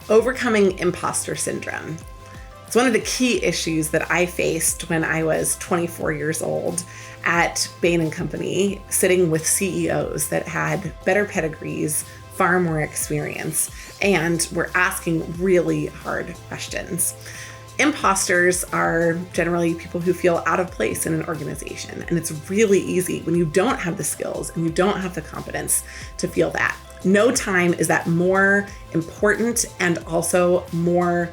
Overcoming imposter syndrome. It's one of the key issues that I faced when I was 24 years old at Bain & Company, sitting with CEOs that had better pedigrees, far more experience, and were asking really hard questions. Imposters are generally people who feel out of place in an organization, and it's really easy when you don't have the skills and you don't have the competence to feel that. No time is that more important and also more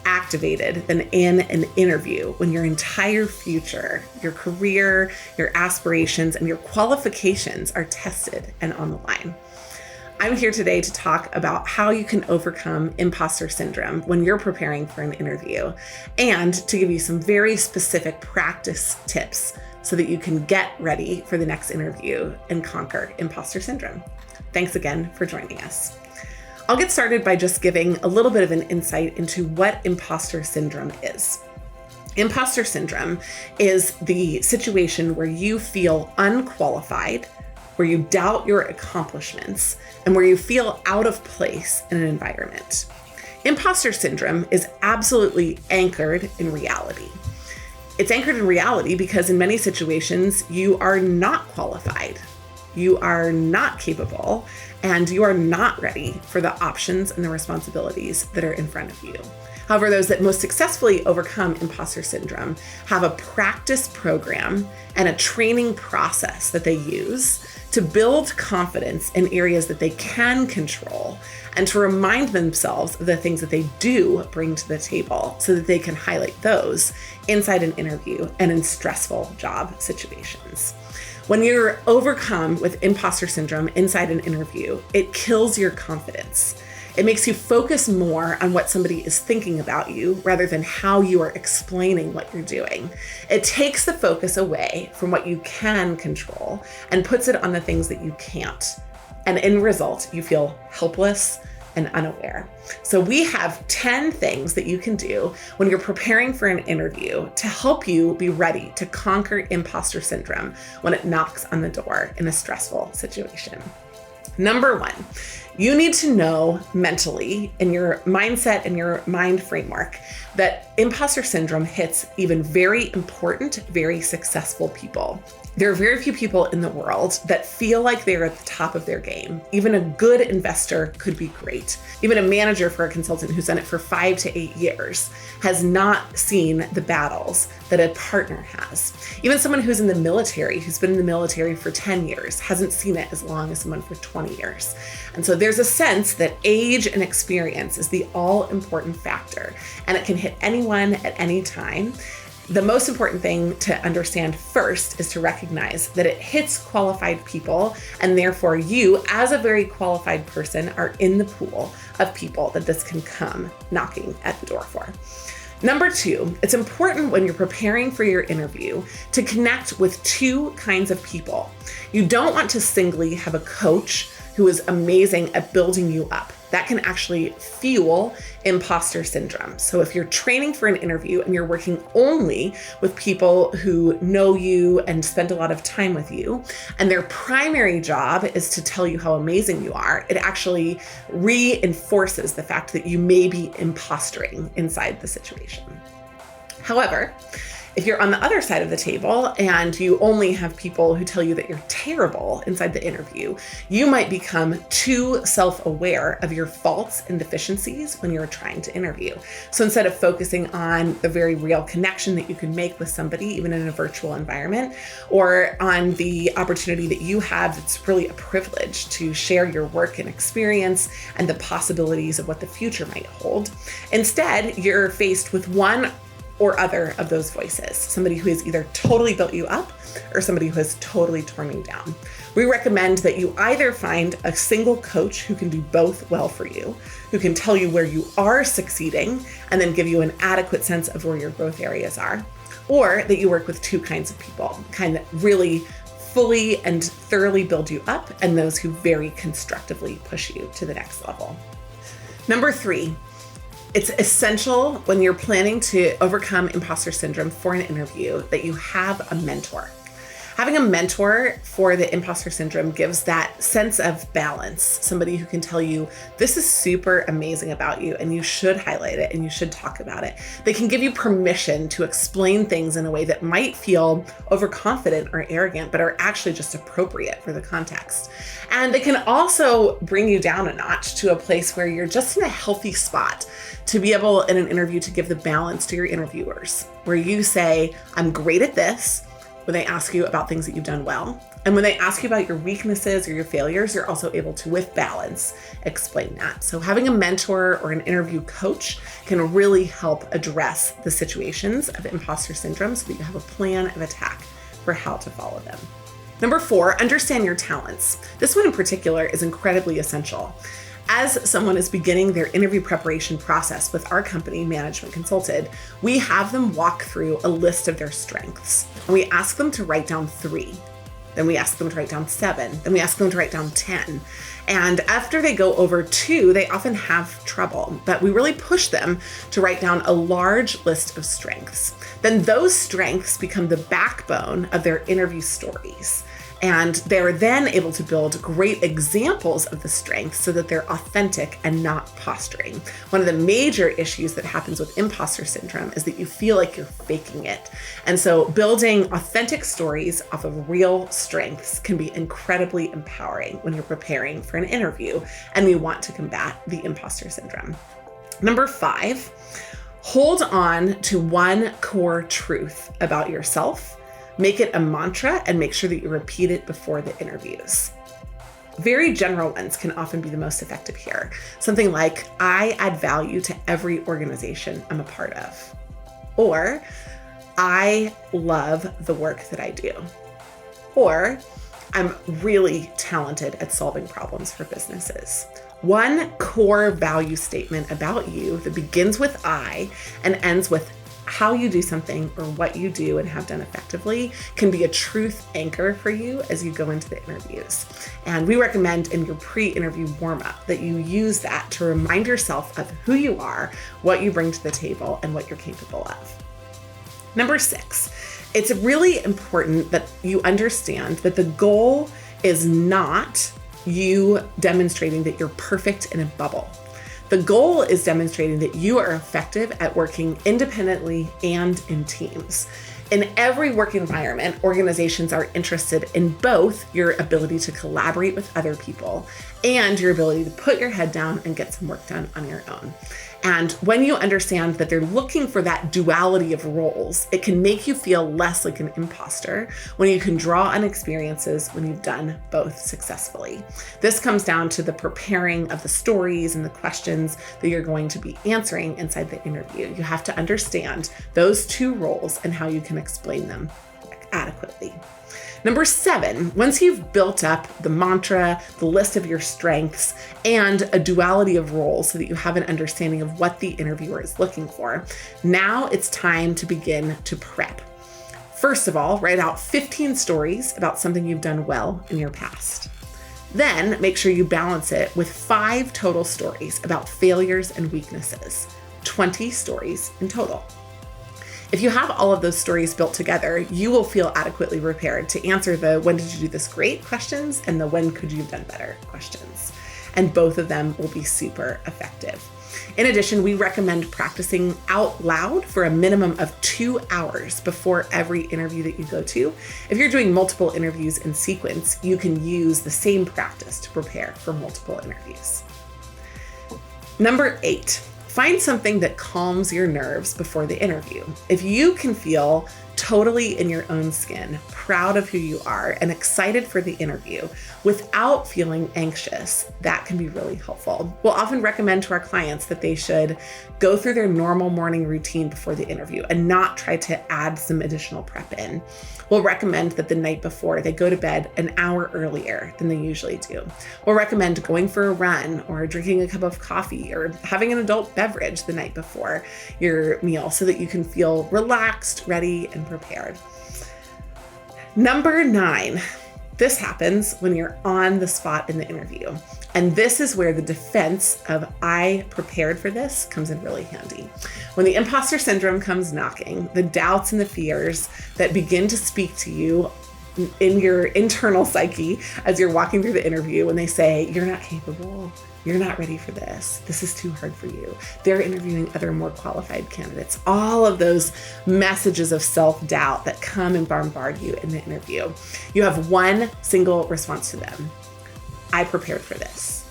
activated than in an interview, when your entire future, your career, your aspirations, and your qualifications are tested and on the line. I'm here today to talk about how you can overcome imposter syndrome when you're preparing for an interview, and to give you some very specific practice tips so that you can get ready for the next interview and conquer imposter syndrome. Thanks again for joining us. I'll get started by just giving a little bit of an insight into what imposter syndrome is. Imposter syndrome is the situation where you feel unqualified, where you doubt your accomplishments, and where you feel out of place in an environment. Imposter syndrome is absolutely anchored in reality. It's anchored in reality because in many situations, you are not qualified, you are not capable, and you are not ready for the options and the responsibilities that are in front of you. However, those that most successfully overcome imposter syndrome have a practice program and a training process that they use to build confidence in areas that they can control and to remind themselves of the things that they do bring to the table so that they can highlight those inside an interview and in stressful job situations. When you're overcome with imposter syndrome inside an interview, it kills your confidence. It makes you focus more on what somebody is thinking about you rather than how you are explaining what you're doing. It takes the focus away from what you can control and puts it on the things that you can't. And in result, you feel helpless and unaware. So we have 10 things that you can do when you're preparing for an interview to help you be ready to conquer imposter syndrome when it knocks on the door in a stressful situation. Number one, you need to know mentally in your mindset and your mind framework that imposter syndrome hits even very important, very successful people. There are very few people in the world that feel like they're at the top of their game. Even a good investor could be great. Even a manager for a consultant who's done it for 5 to 8 years has not seen the battles that a partner has. Even someone who's in the military, who's been in the military for 10 years, hasn't seen it as long as someone for 20 years. And so there's a sense that age and experience is the all-important factor, and it can hit anyone at any time. The most important thing to understand first is to recognize that it hits qualified people, and therefore you, as a very qualified person, are in the pool of people that this can come knocking at the door for. Number two, it's important when you're preparing for your interview to connect with two kinds of people. You don't want to singly have a coach who is amazing at building you up. That can actually fuel imposter syndrome. So if you're training for an interview and you're working only with people who know you and spend a lot of time with you, and their primary job is to tell you how amazing you are, it actually reinforces the fact that you may be impostoring inside the situation. However, if you're on the other side of the table and you only have people who tell you that you're terrible inside the interview, you might become too self-aware of your faults and deficiencies when you're trying to interview. So instead of focusing on the very real connection that you can make with somebody, even in a virtual environment, or on the opportunity that you have that's really a privilege to share your work and experience and the possibilities of what the future might hold, instead, you're faced with one or other of those voices, somebody who has either totally built you up or somebody who has totally torn you down. We recommend that you either find a single coach who can do both well for you, who can tell you where you are succeeding and then give you an adequate sense of where your growth areas are, or that you work with two kinds of people, kind that really fully and thoroughly build you up and those who very constructively push you to the next level. Number three, it's essential when you're planning to overcome imposter syndrome for an interview that you have a mentor. Having a mentor for the imposter syndrome gives that sense of balance, somebody who can tell you, this is super amazing about you and you should highlight it and you should talk about it. They can give you permission to explain things in a way that might feel overconfident or arrogant, but are actually just appropriate for the context. And they can also bring you down a notch to a place where you're just in a healthy spot to be able in an interview to give the balance to your interviewers, where you say, I'm great at this, when they ask you about things that you've done well. And when they ask you about your weaknesses or your failures, you're also able to, with balance, explain that. So having a mentor or an interview coach can really help address the situations of imposter syndrome so that you have a plan of attack for how to follow them. Number 4, understand your talents. This one in particular is incredibly essential. As someone is beginning their interview preparation process with our company, Management Consulted, we have them walk through a list of their strengths. And we ask them to write down 3. Then we ask them to write down 7. Then we ask them to write down 10. And after they go over 2, they often have trouble, but we really push them to write down a large list of strengths. Then those strengths become the backbone of their interview stories. And they're then able to build great examples of the strengths so that they're authentic and not posturing. One of the major issues that happens with imposter syndrome is that you feel like you're faking it. And so building authentic stories off of real strengths can be incredibly empowering when you're preparing for an interview, and we want to combat the imposter syndrome. Number 5, hold on to one core truth about yourself. Make it a mantra and make sure that you repeat it before the interviews. Very general ones can often be the most effective here. Something like, I add value to every organization I'm a part of. Or, I love the work that I do. Or, I'm really talented at solving problems for businesses. One core value statement about you that begins with I and ends with how you do something or what you do and have done effectively can be a truth anchor for you as you go into the interviews. And we recommend in your pre-interview warm-up that you use that to remind yourself of who you are, what you bring to the table, and what you're capable of. Number 6, it's really important that you understand that the goal is not you demonstrating that you're perfect in a bubble. The goal is demonstrating that you are effective at working independently and in teams. In every work environment, organizations are interested in both your ability to collaborate with other people and your ability to put your head down and get some work done on your own. And when you understand that they're looking for that duality of roles, it can make you feel less like an imposter when you can draw on experiences when you've done both successfully. This comes down to the preparing of the stories and the questions that you're going to be answering inside the interview. You have to understand those 2 roles and how you can explain them adequately. Number 7, once you've built up the mantra, the list of your strengths, and a duality of roles so that you have an understanding of what the interviewer is looking for, now it's time to begin to prep. First of all, write out 15 stories about something you've done well in your past. Then make sure you balance it with 5 total stories about failures and weaknesses, 20 stories in total. If you have all of those stories built together, you will feel adequately prepared to answer the when did you do this great questions and the when could you have done better questions. And both of them will be super effective. In addition, we recommend practicing out loud for a minimum of 2 hours before every interview that you go to. If you're doing multiple interviews in sequence, you can use the same practice to prepare for multiple interviews. Number 8. Find something that calms your nerves before the interview. If you can feel totally in your own skin, proud of who you are, and excited for the interview without feeling anxious, that can be really helpful. We'll often recommend to our clients that they should go through their normal morning routine before the interview and not try to add some additional prep in. We'll recommend that the night before they go to bed an hour earlier than they usually do. We'll recommend going for a run or drinking a cup of coffee or having an adult beverage the night before your meal so that you can feel relaxed, ready, and prepared. Number 9, this happens when you're on the spot in the interview. And this is where the defense of I prepared for this comes in really handy. When the imposter syndrome comes knocking, the doubts and the fears that begin to speak to you in your internal psyche as you're walking through the interview when they say, you're not capable, you're not ready for this, this is too hard for you, they're interviewing other more qualified candidates. All of those messages of self-doubt that come and bombard you in the interview. You have one single response to them. I prepared for this.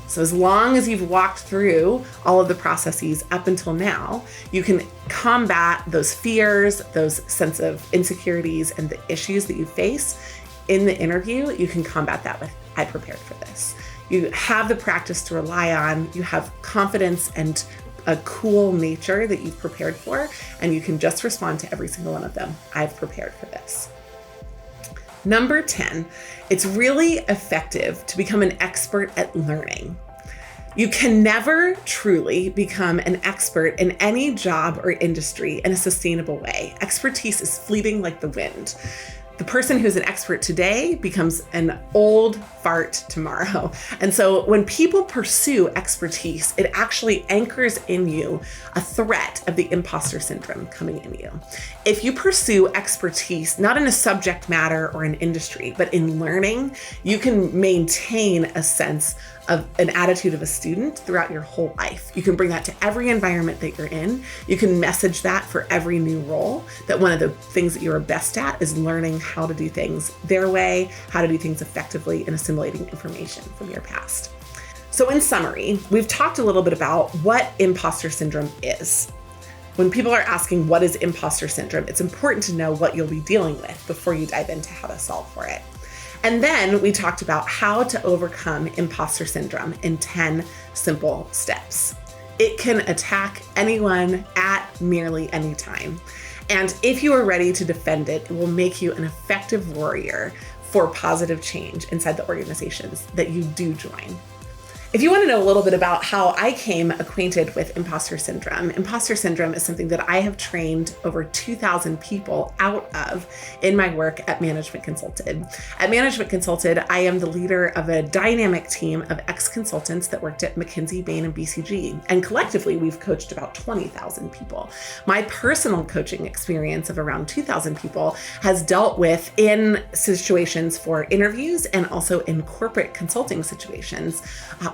So as long as you've walked through all of the processes up until now, you can combat those fears, those sense of insecurities, and the issues that you face in the interview. You can combat that with, I prepared for this. You have the practice to rely on, you have confidence and a cool nature that you've prepared for, and you can just respond to every single one of them. I've prepared for this. Number 10, it's really effective to become an expert at learning. You can never truly become an expert in any job or industry in a sustainable way. Expertise is fleeting like the wind. The person who's an expert today becomes an old fart tomorrow. And so when people pursue expertise, it actually anchors in you a threat of the imposter syndrome coming in you. If you pursue expertise, not in a subject matter or an industry, but in learning, you can maintain a sense of an attitude of a student throughout your whole life. You can bring that to every environment that you're in. You can message that for every new role, that one of the things that you're best at is learning how to do things their way, how to do things effectively, and assimilating information from your past. So in summary, we've talked a little bit about what imposter syndrome is. When people are asking what is imposter syndrome, it's important to know what you'll be dealing with before you dive into how to solve for it. And then we talked about how to overcome imposter syndrome in 10 simple steps. It can attack anyone at nearly any time. And if you are ready to defend it, it will make you an effective warrior for positive change inside the organizations that you do join. If you want to know a little bit about how I came acquainted with imposter syndrome is something that I have trained over 2,000 people out of in my work at Management Consulted. At Management Consulted, I am the leader of a dynamic team of ex-consultants that worked at McKinsey, Bain, and BCG. And collectively, we've coached about 20,000 people. My personal coaching experience of around 2,000 people has dealt with in situations for interviews and also in corporate consulting situations,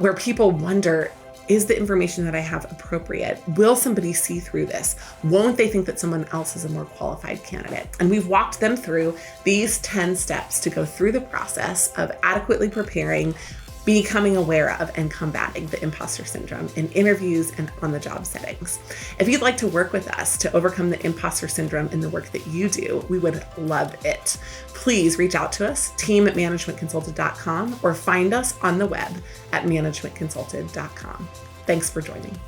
where people wonder, is the information that I have appropriate? Will somebody see through this? Won't they think that someone else is a more qualified candidate? And we've walked them through these 10 steps to go through the process of adequately preparing, becoming aware of, and combating the imposter syndrome in interviews and on-the-job settings. If you'd like to work with us to overcome the imposter syndrome in the work that you do, we would love it. Please reach out to us, team@managementconsulted.com, or find us on the web at managementconsulted.com. Thanks for joining.